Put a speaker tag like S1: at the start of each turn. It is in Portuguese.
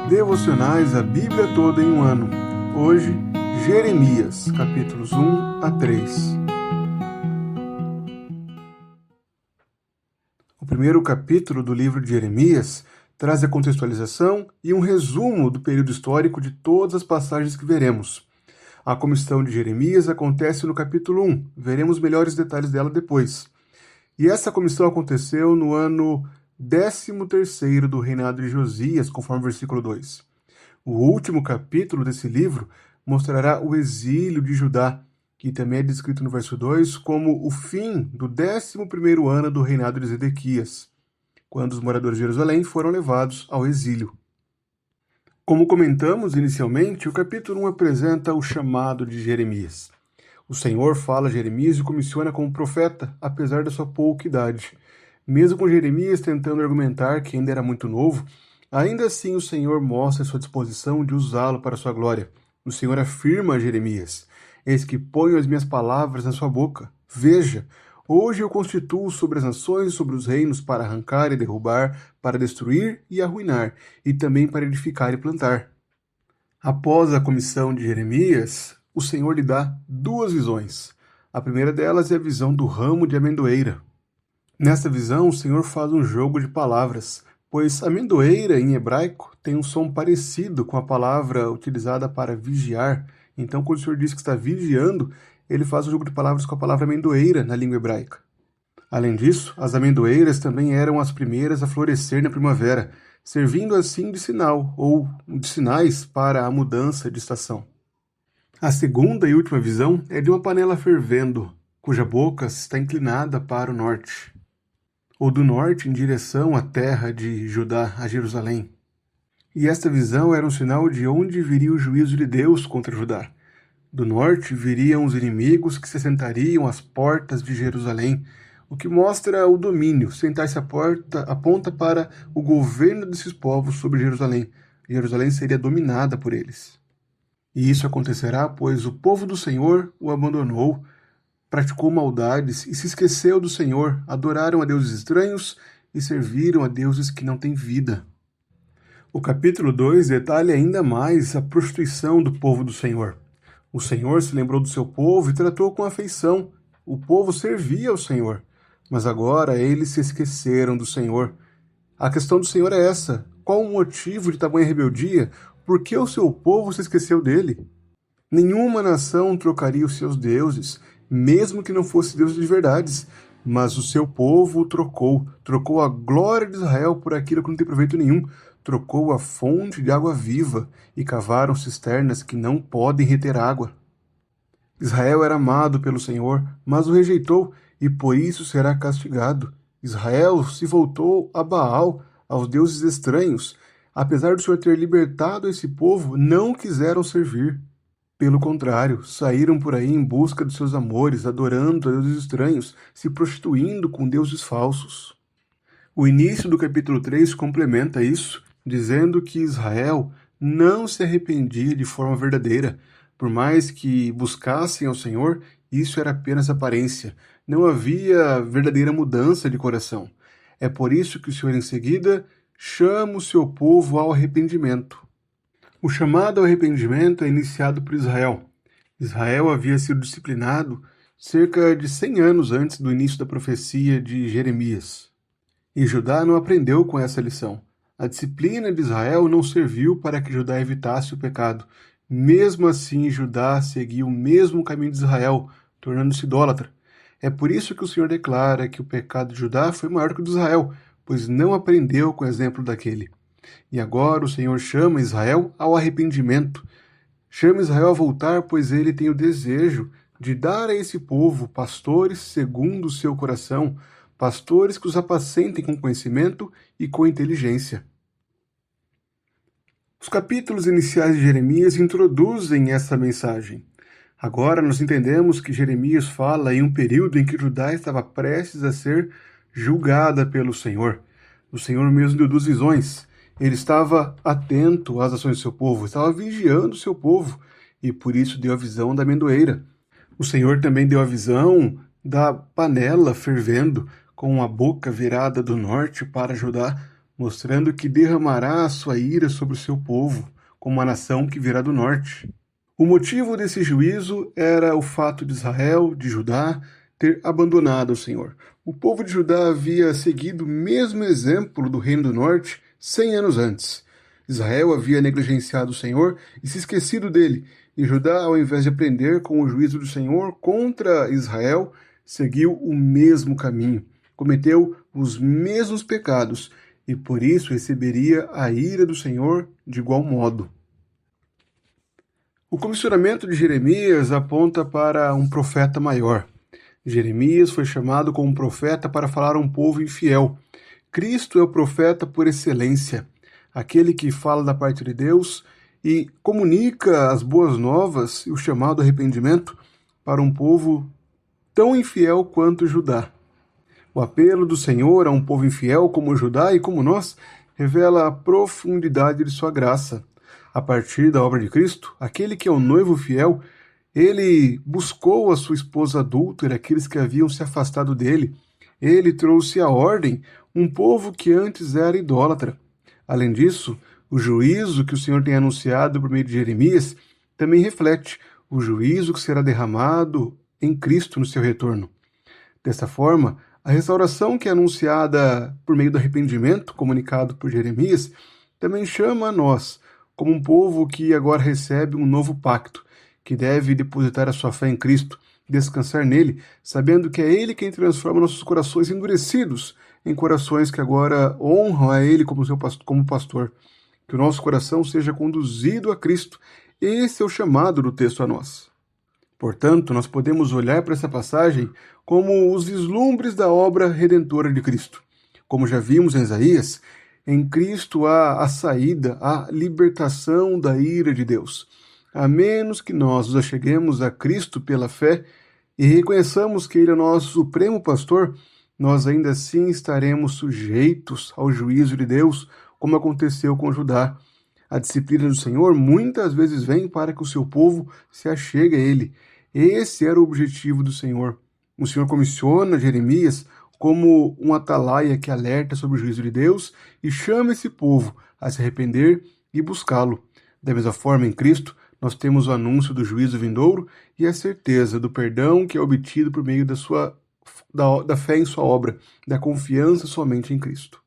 S1: Devocionais a Bíblia toda em um ano. Hoje, Jeremias, capítulos 1 a 3. O primeiro capítulo do livro de Jeremias traz a contextualização e um resumo do período histórico de todas as passagens que veremos. A comissão de Jeremias acontece no capítulo 1, veremos melhores detalhes dela depois. E essa comissão aconteceu no ano 13º do reinado de Josias, conforme o versículo 2. O último capítulo desse livro mostrará o exílio de Judá, que também é descrito no verso 2 como o fim do 11º ano do reinado de Zedequias, quando os moradores de Jerusalém foram levados ao exílio. Como comentamos inicialmente, o capítulo 1 apresenta o chamado de Jeremias. O Senhor fala a Jeremias e comissiona como profeta, apesar da sua pouca idade. Mesmo com Jeremias tentando argumentar que ainda era muito novo, ainda assim o Senhor mostra sua disposição de usá-lo para a sua glória. O Senhor afirma a Jeremias: eis que ponho as minhas palavras na sua boca. Veja, hoje eu constituo sobre as nações e sobre os reinos para arrancar e derrubar, para destruir e arruinar, e também para edificar e plantar. Após a comissão de Jeremias, o Senhor lhe dá duas visões. A primeira delas é a visão do ramo de amendoeira. Nesta visão, o Senhor faz um jogo de palavras, pois amendoeira em hebraico tem um som parecido com a palavra utilizada para vigiar. Então, quando o Senhor diz que está vigiando, ele faz um jogo de palavras com a palavra amendoeira na língua hebraica. Além disso, as amendoeiras também eram as primeiras a florescer na primavera, servindo assim de sinal ou de sinais para a mudança de estação. A segunda e última visão é de uma panela fervendo, cuja boca está inclinada para o norte, ou do norte em direção à terra de Judá, a Jerusalém. E esta visão era um sinal de onde viria o juízo de Deus contra Judá. Do norte viriam os inimigos que se sentariam às portas de Jerusalém, o que mostra o domínio. Sentar-se à porta aponta para o governo desses povos sobre Jerusalém. Jerusalém seria dominada por eles. E isso acontecerá pois o povo do Senhor o abandonou, praticou maldades e se esqueceu do Senhor, adoraram a deuses estranhos e serviram a deuses que não têm vida. O capítulo 2 detalha ainda mais a prostituição do povo do Senhor. O Senhor se lembrou do seu povo e tratou com afeição. O povo servia ao Senhor, mas agora eles se esqueceram do Senhor. A questão do Senhor é essa: qual o motivo de tamanha rebeldia? Por que o seu povo se esqueceu dele? Nenhuma nação trocaria os seus deuses, mesmo que não fosse Deus de verdades, mas o seu povo trocou a glória de Israel por aquilo que não tem proveito nenhum, trocou a fonte de água viva e cavaram cisternas que não podem reter água. Israel era amado pelo Senhor, mas o rejeitou e por isso será castigado. Israel se voltou a Baal, aos deuses estranhos. Apesar do Senhor ter libertado esse povo, não quiseram servir. Pelo contrário, saíram por aí em busca de seus amores, adorando a deuses estranhos, se prostituindo com deuses falsos. O início do capítulo 3 complementa isso, dizendo que Israel não se arrependia de forma verdadeira. Por mais que buscassem ao Senhor, isso era apenas aparência. Não havia verdadeira mudança de coração. É por isso que o Senhor, em seguida, chama o seu povo ao arrependimento. O chamado ao arrependimento é iniciado por Israel. Israel havia sido disciplinado cerca de 100 anos antes do início da profecia de Jeremias. E Judá não aprendeu com essa lição. A disciplina de Israel não serviu para que Judá evitasse o pecado. Mesmo assim, Judá seguiu o mesmo caminho de Israel, tornando-se idólatra. É por isso que o Senhor declara que o pecado de Judá foi maior que o de Israel, pois não aprendeu com o exemplo daquele. E agora o Senhor chama Israel ao arrependimento. Chama Israel a voltar, pois ele tem o desejo de dar a esse povo pastores segundo o seu coração, pastores que os apacentem com conhecimento e com inteligência. Os capítulos iniciais de Jeremias introduzem essa mensagem. Agora nós entendemos que Jeremias fala em um período em que Judá estava prestes a ser julgada pelo Senhor. O Senhor mesmo deu duas visões. Ele estava atento às ações do seu povo, estava vigiando o seu povo, e por isso deu a visão da amendoeira. O Senhor também deu a visão da panela fervendo, com a boca virada do norte para Judá, mostrando que derramará a sua ira sobre o seu povo, como uma nação que virá do norte. O motivo desse juízo era o fato de Israel, de Judá, ter abandonado o Senhor. O povo de Judá havia seguido o mesmo exemplo do Reino do Norte 100 anos antes. Israel havia negligenciado o Senhor e se esquecido dele, e Judá, ao invés de aprender com o juízo do Senhor contra Israel, seguiu o mesmo caminho, cometeu os mesmos pecados, e por isso receberia a ira do Senhor de igual modo. O comissionamento de Jeremias aponta para um profeta maior. Jeremias foi chamado como profeta para falar a um povo infiel. Cristo é o profeta por excelência, aquele que fala da parte de Deus e comunica as boas novas e o chamado arrependimento para um povo tão infiel quanto Judá. O apelo do Senhor a um povo infiel como Judá e como nós revela a profundidade de sua graça. A partir da obra de Cristo, aquele que é o noivo fiel, ele buscou a sua esposa adúltera, aqueles que haviam se afastado dele. Ele trouxe à ordem um povo que antes era idólatra. Além disso, o juízo que o Senhor tem anunciado por meio de Jeremias também reflete o juízo que será derramado em Cristo no seu retorno. Desta forma, a restauração que é anunciada por meio do arrependimento, comunicado por Jeremias, também chama a nós, como um povo que agora recebe um novo pacto, que deve depositar a sua fé em Cristo, descansar nele, sabendo que é Ele quem transforma nossos corações endurecidos em corações que agora honram a Ele como pastor. Que o nosso coração seja conduzido a Cristo. Esse é o chamado do texto a nós. Portanto, nós podemos olhar para essa passagem como os vislumbres da obra redentora de Cristo. Como já vimos em Isaías, em Cristo há a saída, a libertação da ira de Deus. A menos que nós nos acheguemos a Cristo pela fé e reconheçamos que Ele é nosso supremo pastor, nós ainda assim estaremos sujeitos ao juízo de Deus, como aconteceu com Judá. A disciplina do Senhor muitas vezes vem para que o seu povo se achegue a Ele. Esse era o objetivo do Senhor. O Senhor comissiona Jeremias como um atalaia que alerta sobre o juízo de Deus e chama esse povo a se arrepender e buscá-lo. Da mesma forma, em Cristo, nós temos o anúncio do juízo vindouro e a certeza do perdão que é obtido por meio da fé em sua obra, da confiança somente em Cristo.